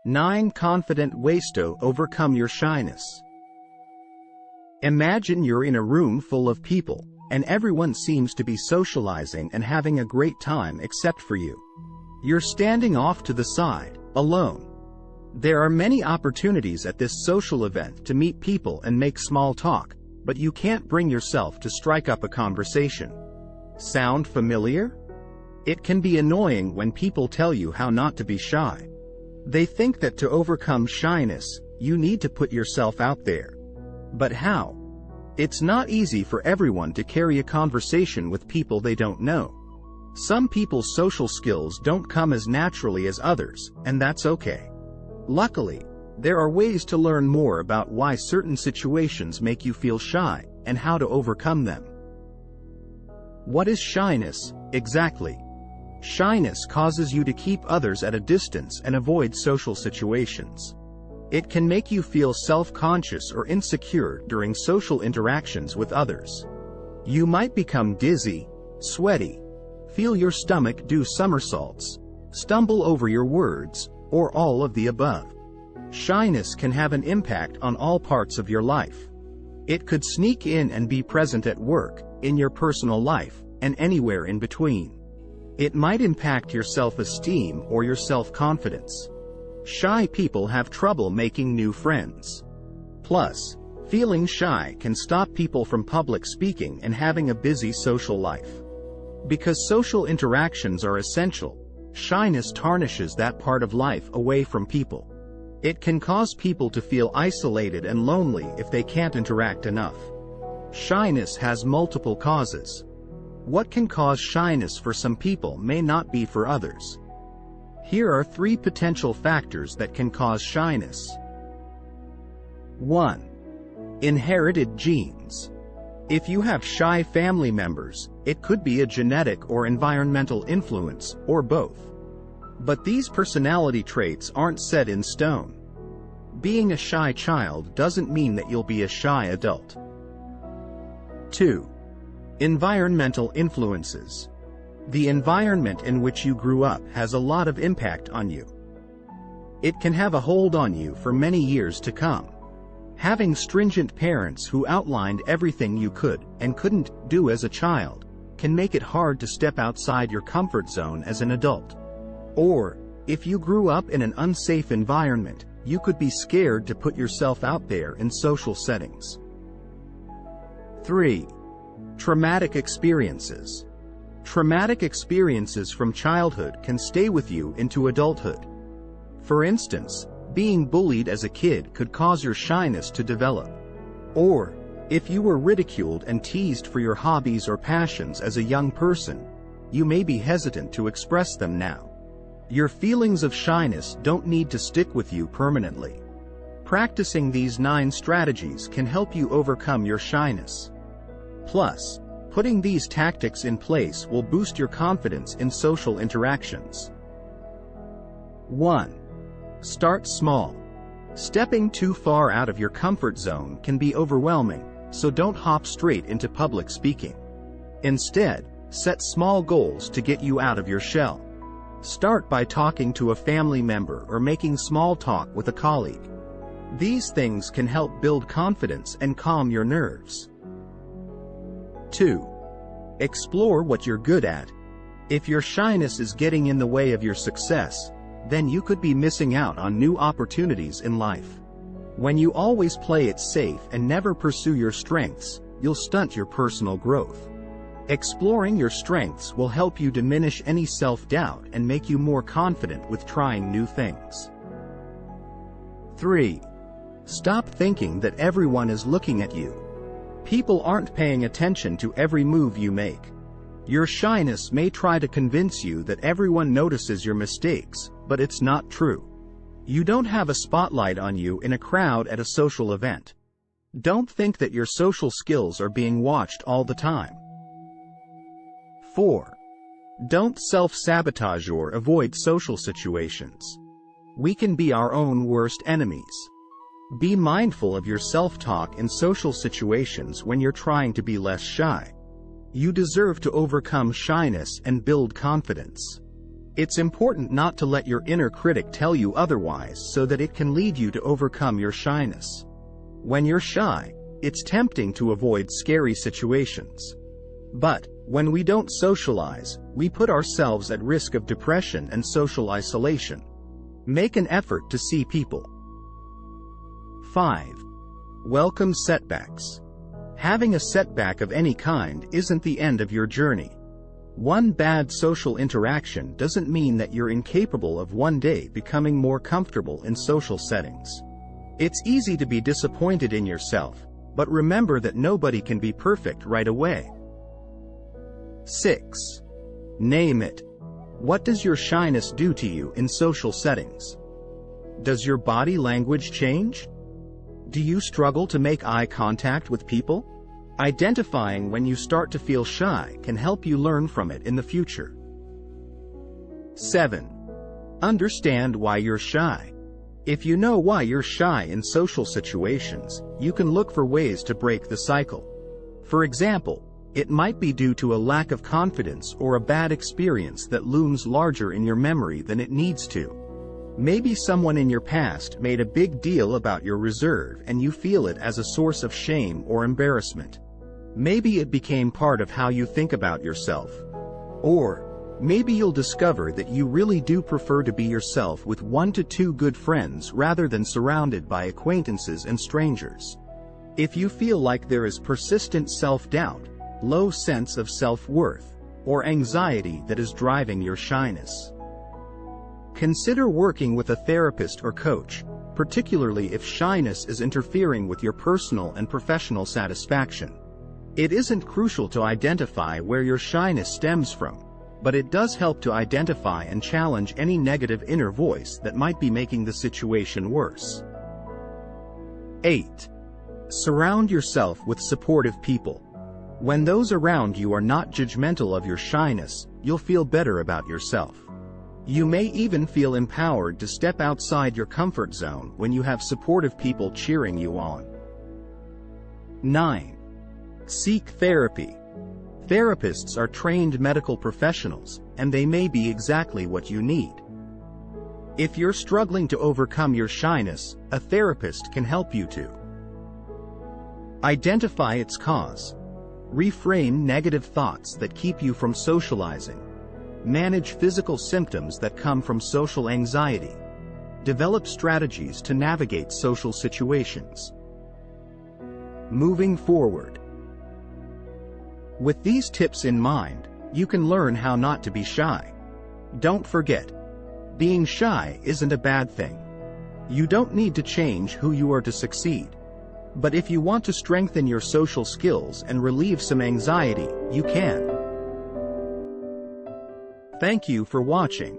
9 Confident Ways to overcome your shyness. Imagine you're in a room full of people, and everyone seems to be socializing and having a great time except for you. You're standing off to the side, alone. There are many opportunities at this social event to meet people and make small talk, but you can't bring yourself to strike up a conversation. Sound familiar? It can be annoying when people tell you how not to be shy. They think that to overcome shyness, you need to put yourself out there. But how? It's not easy for everyone to carry a conversation with people they don't know. Some people's social skills don't come as naturally as others, and that's okay. Luckily, there are ways to learn more about why certain situations make you feel shy, and how to overcome them. What is shyness, exactly? Shyness causes you to keep others at a distance and avoid social situations. It can make you feel self-conscious or insecure during social interactions with others. You might become dizzy, sweaty, feel your stomach do somersaults, stumble over your words, or all of the above. Shyness can have an impact on all parts of your life. It could sneak in and be present at work, in your personal life, and anywhere in between. It might impact your self-esteem or your self-confidence. Shy people have trouble making new friends. Plus, feeling shy can stop people from public speaking and having a busy social life. Because social interactions are essential, shyness tarnishes that part of life away from people. It can cause people to feel isolated and lonely if they can't interact enough. Shyness has multiple causes. What can cause shyness for some people may not be for others. Here are 3 potential factors that can cause shyness. 1. Inherited genes. If you have shy family members, it could be a genetic or environmental influence, or both. But these personality traits aren't set in stone. Being a shy child doesn't mean that you'll be a shy adult. 2. Environmental influences. The environment in which you grew up has a lot of impact on you. It can have a hold on you for many years to come. Having stringent parents who outlined everything you could and couldn't do as a child can make it hard to step outside your comfort zone as an adult. Or, if you grew up in an unsafe environment, you could be scared to put yourself out there in social settings. 3. Traumatic experiences. Traumatic experiences from childhood can stay with you into adulthood. For instance, being bullied as a kid could cause your shyness to develop. Or, if you were ridiculed and teased for your hobbies or passions as a young person, you may be hesitant to express them now. Your feelings of shyness don't need to stick with you permanently. Practicing these 9 strategies can help you overcome your shyness. Plus, putting these tactics in place will boost your confidence in social interactions. 1. Start small. Stepping too far out of your comfort zone can be overwhelming, so don't hop straight into public speaking. Instead, set small goals to get you out of your shell. Start by talking to a family member or making small talk with a colleague. These things can help build confidence and calm your nerves. 2. Explore what you're good at. If your shyness is getting in the way of your success, then you could be missing out on new opportunities in life. When you always play it safe and never pursue your strengths, you'll stunt your personal growth. Exploring your strengths will help you diminish any self-doubt and make you more confident with trying new things. 3. Stop thinking that everyone is looking at you. People aren't paying attention to every move you make. Your shyness may try to convince you that everyone notices your mistakes, but it's not true. You don't have a spotlight on you in a crowd at a social event. Don't think that your social skills are being watched all the time. 4. Don't self-sabotage or avoid social situations. We can be our own worst enemies. Be mindful of your self-talk in social situations when you're trying to be less shy. You deserve to overcome shyness and build confidence. It's important not to let your inner critic tell you otherwise so that it can lead you to overcome your shyness. When you're shy, it's tempting to avoid scary situations. But, when we don't socialize, we put ourselves at risk of depression and social isolation. Make an effort to see people. 5. Welcome setbacks. Having a setback of any kind isn't the end of your journey. One bad social interaction doesn't mean that you're incapable of one day becoming more comfortable in social settings. It's easy to be disappointed in yourself, but remember that nobody can be perfect right away. 6. Name it. What does your shyness do to you in social settings? Does your body language change? Do you struggle to make eye contact with people? Identifying when you start to feel shy can help you learn from it in the future. 7. Understand why you're shy. If you know why you're shy in social situations, you can look for ways to break the cycle. For example, it might be due to a lack of confidence or a bad experience that looms larger in your memory than it needs to. Maybe someone in your past made a big deal about your reserve and you feel it as a source of shame or embarrassment. Maybe it became part of how you think about yourself. Or, maybe you'll discover that you really do prefer to be yourself with 1 to 2 good friends rather than surrounded by acquaintances and strangers. If you feel like there is persistent self-doubt, low sense of self-worth, or anxiety that is driving your shyness, consider working with a therapist or coach, particularly if shyness is interfering with your personal and professional satisfaction. It isn't crucial to identify where your shyness stems from, but it does help to identify and challenge any negative inner voice that might be making the situation worse. 8. Surround yourself with supportive people. When those around you are not judgmental of your shyness, you'll feel better about yourself. You may even feel empowered to step outside your comfort zone when you have supportive people cheering you on. 9. Seek therapy. Therapists are trained medical professionals, and they may be exactly what you need. If you're struggling to overcome your shyness, a therapist can help you to identify its cause, reframe negative thoughts that keep you from socializing, manage physical symptoms that come from social anxiety, develop strategies to navigate social situations. Moving forward. With these tips in mind, you can learn how not to be shy. Don't forget, being shy isn't a bad thing. You don't need to change who you are to succeed. But if you want to strengthen your social skills and relieve some anxiety, you can. Thank you for watching.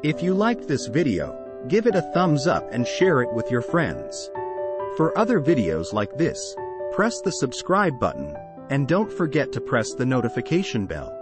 If you liked this video, give it a thumbs up and share it with your friends. For other videos like this, press the subscribe button, and don't forget to press the notification bell.